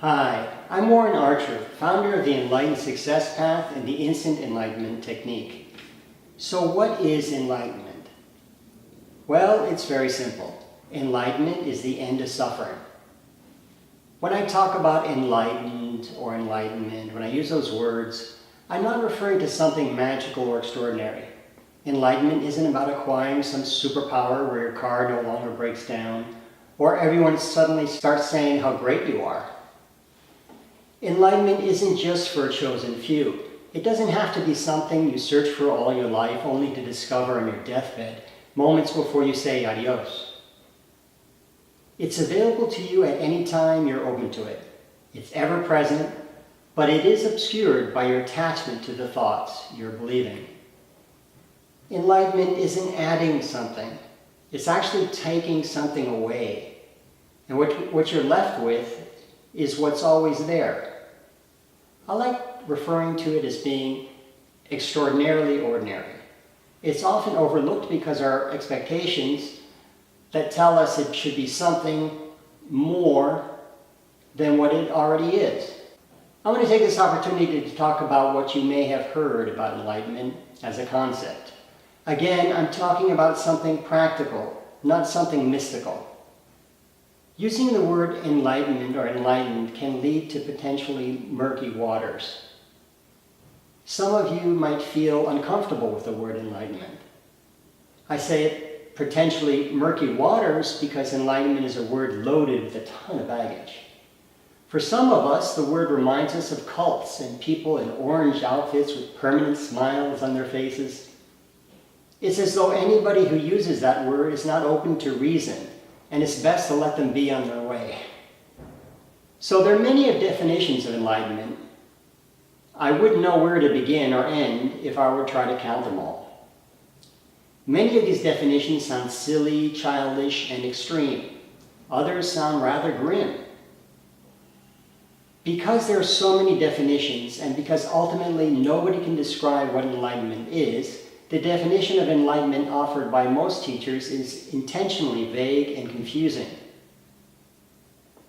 Hi, I'm Warren Archer, founder of the Enlightened Success Path and the Instant Enlightenment Technique. So what is enlightenment? Well, it's very simple. Enlightenment is the end of suffering. When I talk about enlightened or enlightenment, when I use those words, I'm not referring to something magical or extraordinary. Enlightenment isn't about acquiring some superpower where your car no longer breaks down, or everyone suddenly starts saying how great you are. Enlightenment isn't just for a chosen few. It doesn't have to be something you search for all your life only to discover on your deathbed, moments before you say adios. It's available to you at any time you're open to it. It's ever present, but it is obscured by your attachment to the thoughts you're believing. Enlightenment isn't adding something. It's actually taking something away. And what you're left with is what's always there. I like referring to it as being extraordinarily ordinary. It's often overlooked because our expectations that tell us it should be something more than what it already is. I'm going to take this opportunity to talk about what you may have heard about enlightenment as a concept. Again, I'm talking about something practical, not something mystical. Using the word enlightenment or enlightened can lead to potentially murky waters. Some of you might feel uncomfortable with the word enlightenment. I say it potentially murky waters because enlightenment is a word loaded with a ton of baggage. For some of us, the word reminds us of cults and people in orange outfits with permanent smiles on their faces. It's as though anybody who uses that word is not open to reason, and it's best to let them be on their way. So there are many definitions of enlightenment. I wouldn't know where to begin or end if I were to try to count them all. Many of these definitions sound silly, childish, and extreme. Others sound rather grim. Because there are so many definitions, and because ultimately nobody can describe what enlightenment is, the definition of enlightenment offered by most teachers is intentionally vague and confusing.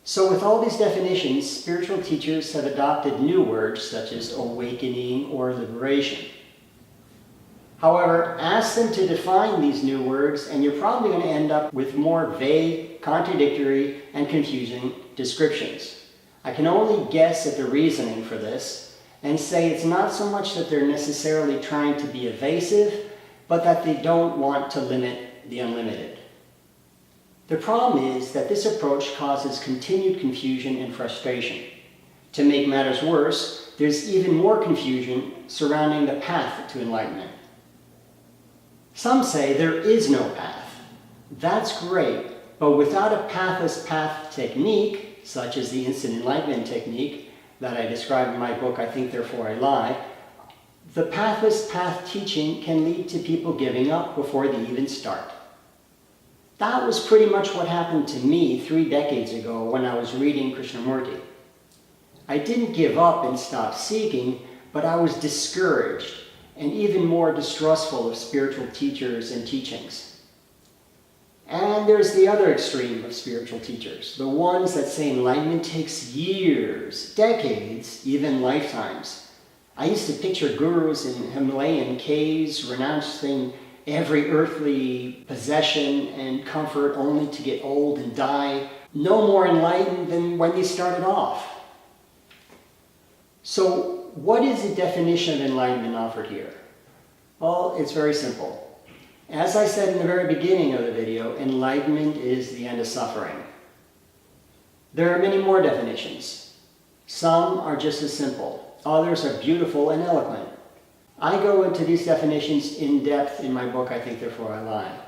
So with all these definitions, spiritual teachers have adopted new words such as awakening or liberation. However, ask them to define these new words and you're probably going to end up with more vague, contradictory, and confusing descriptions. I can only guess at the reasoning for this, and say it's not so much that they're necessarily trying to be evasive, but that they don't want to limit the unlimited. The problem is that this approach causes continued confusion and frustration. To make matters worse, there's even more confusion surrounding the path to enlightenment. Some say there is no path. That's great, but without a pathless path technique, such as the Instant Enlightenment Technique, that I describe in my book, I Think Therefore I Lie, the pathless path teaching can lead to people giving up before they even start. That was pretty much what happened to me 3 decades ago when I was reading Krishnamurti. I didn't give up and stop seeking, but I was discouraged and even more distrustful of spiritual teachers and teachings. And there's the other extreme of spiritual teachers, the ones that say enlightenment takes years, decades, even lifetimes. I used to picture gurus in Himalayan caves renouncing every earthly possession and comfort only to get old and die, no more enlightened than when they started off. So what is the definition of enlightenment offered here? Well, it's very simple. As I said in the very beginning of the video, enlightenment is the end of suffering. There are many more definitions. Some are just as simple. Others are beautiful and eloquent. I go into these definitions in depth in my book, I Think Therefore I Lie.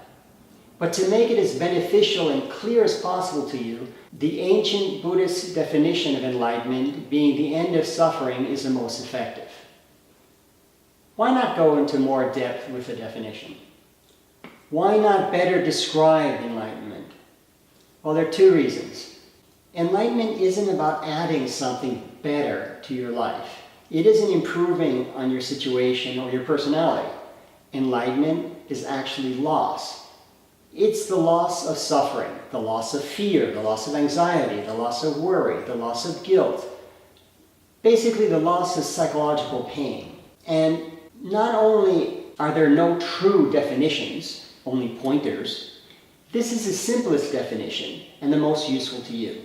But to make it as beneficial and clear as possible to you, the ancient Buddhist definition of enlightenment being the end of suffering is the most effective. Why not go into more depth with the definition? Why not better describe enlightenment? Well, there are 2 reasons. Enlightenment isn't about adding something better to your life. It isn't improving on your situation or your personality. Enlightenment is actually loss. It's the loss of suffering, the loss of fear, the loss of anxiety, the loss of worry, the loss of guilt. Basically, the loss of psychological pain. And not only are there no true definitions, only pointers, this is the simplest definition and the most useful to you.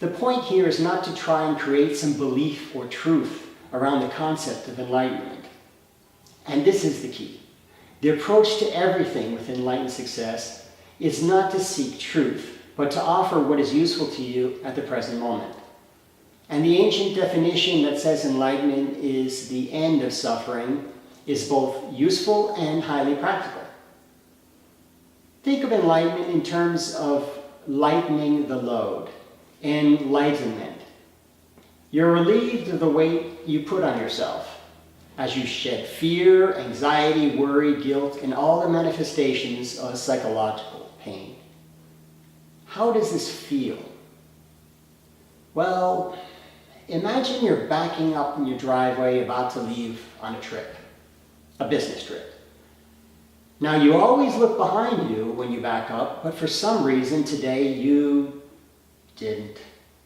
The point here is not to try and create some belief or truth around the concept of enlightenment. And this is the key. The approach to everything with enlightened success is not to seek truth, but to offer what is useful to you at the present moment. And the ancient definition that says enlightenment is the end of suffering is both useful and highly practical. Think of enlightenment in terms of lightening the load, enlightenment. You're relieved of the weight you put on yourself as you shed fear, anxiety, worry, guilt, and all the manifestations of psychological pain. How does this feel? Well, imagine you're backing up in your driveway about to leave on a trip, a business trip. Now, you always look behind you when you back up, but for some reason today you didn't.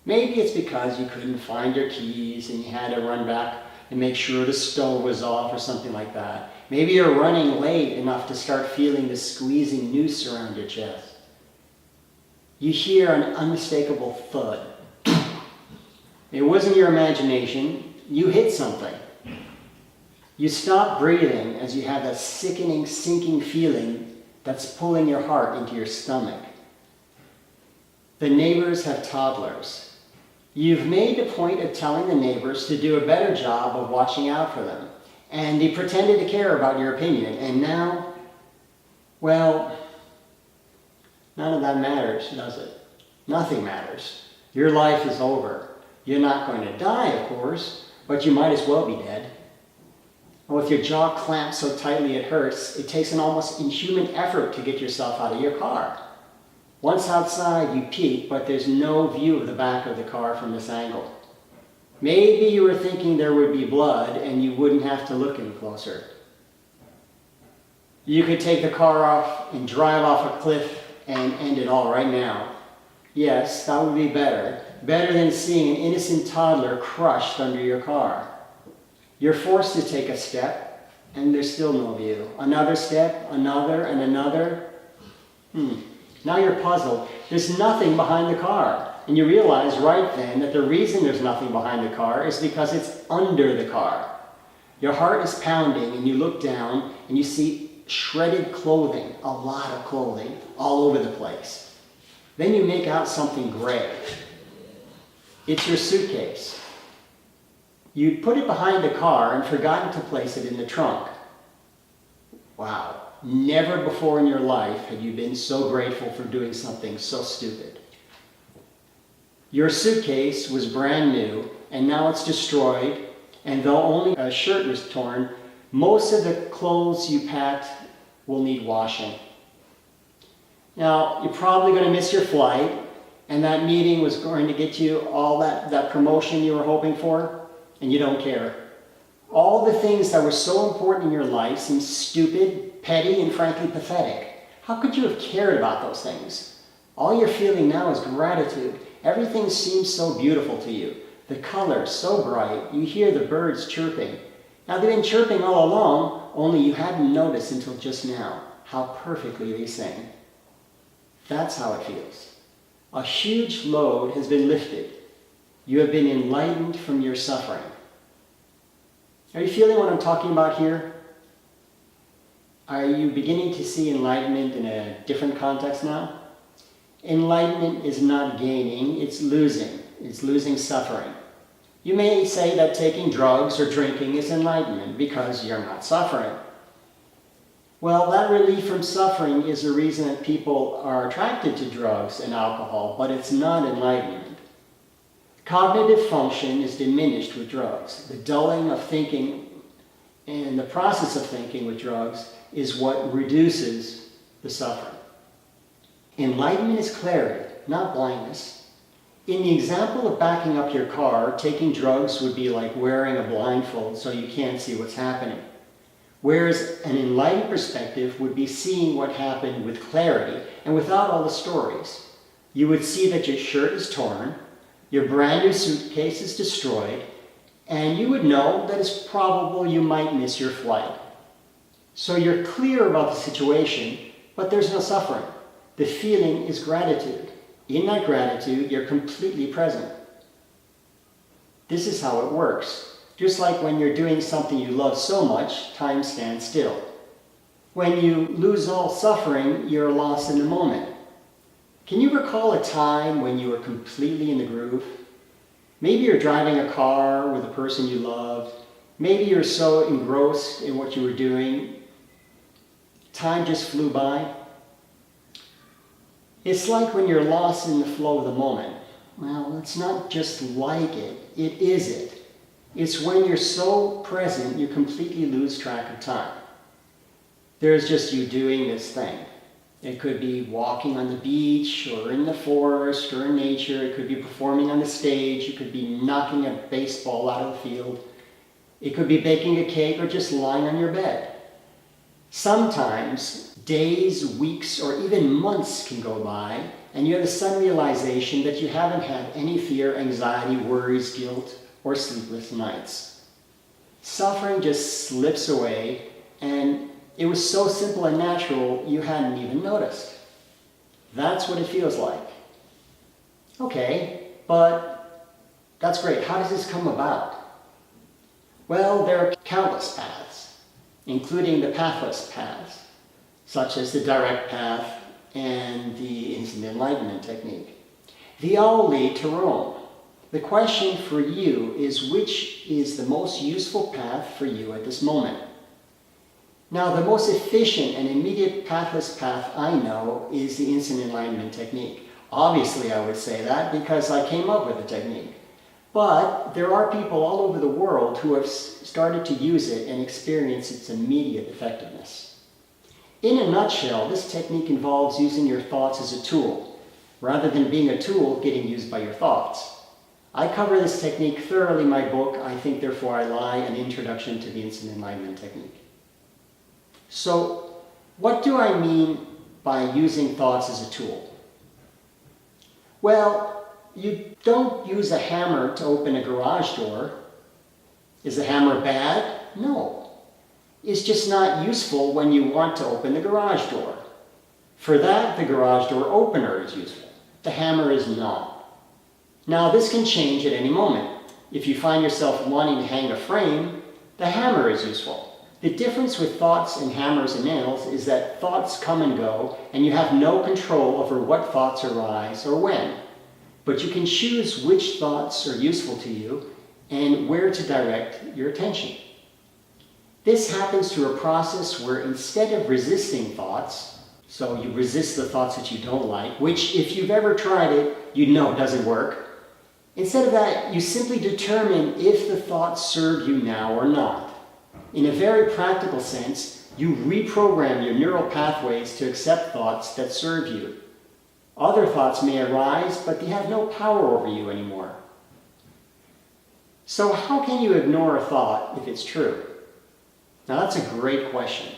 Maybe it's because you couldn't find your keys and you had to run back and make sure the stove was off or something like that. Maybe you're running late enough to start feeling the squeezing noose around your chest. You hear an unmistakable thud. It wasn't your imagination. You hit something. You stop breathing as you have that sickening, sinking feeling that's pulling your heart into your stomach. The neighbors have toddlers. You've made a point of telling the neighbors to do a better job of watching out for them. And they pretended to care about your opinion. And now, well, none of that matters, does it? Nothing matters. Your life is over. You're not going to die, of course, but you might as well be dead. And with your jaw clamped so tightly it hurts, it takes an almost inhuman effort to get yourself out of your car. Once outside, you peek, but there's no view of the back of the car from this angle. Maybe you were thinking there would be blood and you wouldn't have to look any closer. You could take the car off and drive off a cliff and end it all right now. Yes, that would be better. Better than seeing an innocent toddler crushed under your car. You're forced to take a step, and there's still no view. Another step, another, and another. Now you're puzzled. There's nothing behind the car. And you realize right then that the reason there's nothing behind the car is because it's under the car. Your heart is pounding, and you look down, and you see shredded clothing, a lot of clothing, all over the place. Then you make out something gray. It's your suitcase. You'd put it behind the car and forgotten to place it in the trunk. Wow, never before in your life had you been so grateful for doing something so stupid. Your suitcase was brand new, and now it's destroyed, and though only a shirt was torn, most of the clothes you packed will need washing. Now, you're probably going to miss your flight, and that meeting was going to get you all that promotion you were hoping for, and you don't care. All the things that were so important in your life seem stupid, petty, and frankly pathetic. How could you have cared about those things? All you're feeling now is gratitude. Everything seems so beautiful to you. The colors so bright. You hear the birds chirping. Now they've been chirping all along, only you hadn't noticed until just now how perfectly they sing. That's how it feels. A huge load has been lifted. You have been enlightened from your suffering. Are you feeling what I'm talking about here? Are you beginning to see enlightenment in a different context now? Enlightenment is not gaining, it's losing. It's losing suffering. You may say that taking drugs or drinking is enlightenment because you're not suffering. Well, that relief from suffering is the reason that people are attracted to drugs and alcohol, but it's not enlightenment. Cognitive function is diminished with drugs. The dulling of thinking and the process of thinking with drugs is what reduces the suffering. Enlightenment is clarity, not blindness. In the example of backing up your car, taking drugs would be like wearing a blindfold so you can't see what's happening. Whereas an enlightened perspective would be seeing what happened with clarity and without all the stories. You would see that your shirt is torn, your brand new suitcase is destroyed, and you would know that it's probable you might miss your flight. So you're clear about the situation, but there's no suffering. The feeling is gratitude. In that gratitude, you're completely present. This is how it works. Just like when you're doing something you love so much, time stands still. When you lose all suffering, you're lost in the moment. Can you recall a time when you were completely in the groove? Maybe you're driving a car with a person you loved. Maybe you're so engrossed in what you were doing, time just flew by. It's like when you're lost in the flow of the moment. Well, it's not just like it, it is it. It's when you're so present you completely lose track of time. There's just you doing this thing. It could be walking on the beach or in the forest or in nature. It could be performing on the stage. It could be knocking a baseball out of the field. It could be baking a cake or just lying on your bed. Sometimes days, weeks, or even months can go by and you have the sudden realization that you haven't had any fear, anxiety, worries, guilt, or sleepless nights. Suffering just slips away, and it was so simple and natural you hadn't even noticed. That's what it feels like. Okay, but that's great. How does this come about? Well, there are countless paths, including the pathless paths, such as the direct path and the instant enlightenment technique. They all lead to Rome. The question for you is, which is the most useful path for you at this moment? Now, the most efficient and immediate pathless path I know is the instant enlightenment technique. Obviously, I would say that because I came up with the technique. But there are people all over the world who have started to use it and experience its immediate effectiveness. In a nutshell, this technique involves using your thoughts as a tool, rather than being a tool getting used by your thoughts. I cover this technique thoroughly in my book, I Think Therefore I Lie, An Introduction to the Instant Enlightenment Technique. So, what do I mean by using thoughts as a tool? Well, you don't use a hammer to open a garage door. Is the hammer bad? No. It's just not useful when you want to open the garage door. For that, the garage door opener is useful. The hammer is not. Now, this can change at any moment. If you find yourself wanting to hang a frame, the hammer is useful. The difference with thoughts and hammers and nails is that thoughts come and go, and you have no control over what thoughts arise or when. But you can choose which thoughts are useful to you and where to direct your attention. This happens through a process where instead of resisting thoughts, so you resist the thoughts that you don't like, which if you've ever tried it, you know doesn't work. Instead of that, you simply determine if the thoughts serve you now or not. In a very practical sense, you reprogram your neural pathways to accept thoughts that serve you. Other thoughts may arise, but they have no power over you anymore. So how can you ignore a thought if it's true? Now that's a great question.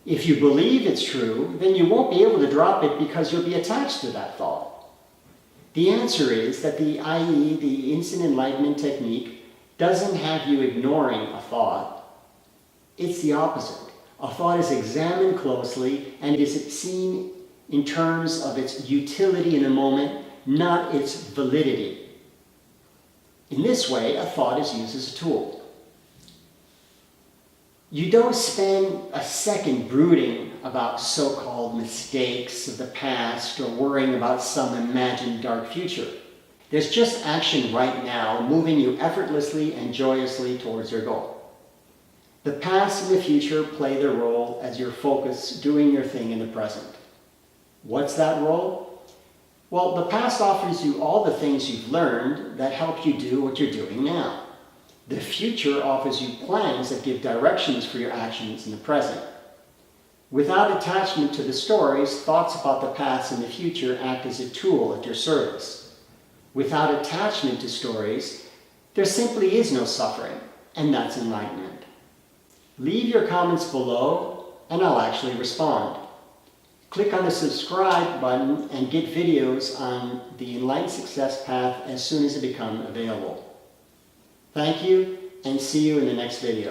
If you believe it's true, then you won't be able to drop it because you'll be attached to that thought. The answer is that the instant enlightenment technique doesn't have you ignoring a thought. It's the opposite. A thought is examined closely and is seen in terms of its utility in the moment, not its validity. In this way, a thought is used as a tool. You don't spend a second brooding about so-called mistakes of the past or worrying about some imagined dark future. There's just action right now, moving you effortlessly and joyously towards your goal. The past and the future play their role as your focus doing your thing in the present. What's that role? Well, the past offers you all the things you've learned that help you do what you're doing now. The future offers you plans that give directions for your actions in the present. Without attachment to the stories, thoughts about the past and the future act as a tool at your service. Without attachment to stories, there simply is no suffering, and that's enlightenment. Leave your comments below and I'll actually respond. Click on the subscribe button and get videos on the Enlightened Success Path as soon as they become available. Thank you, and see you in the next video.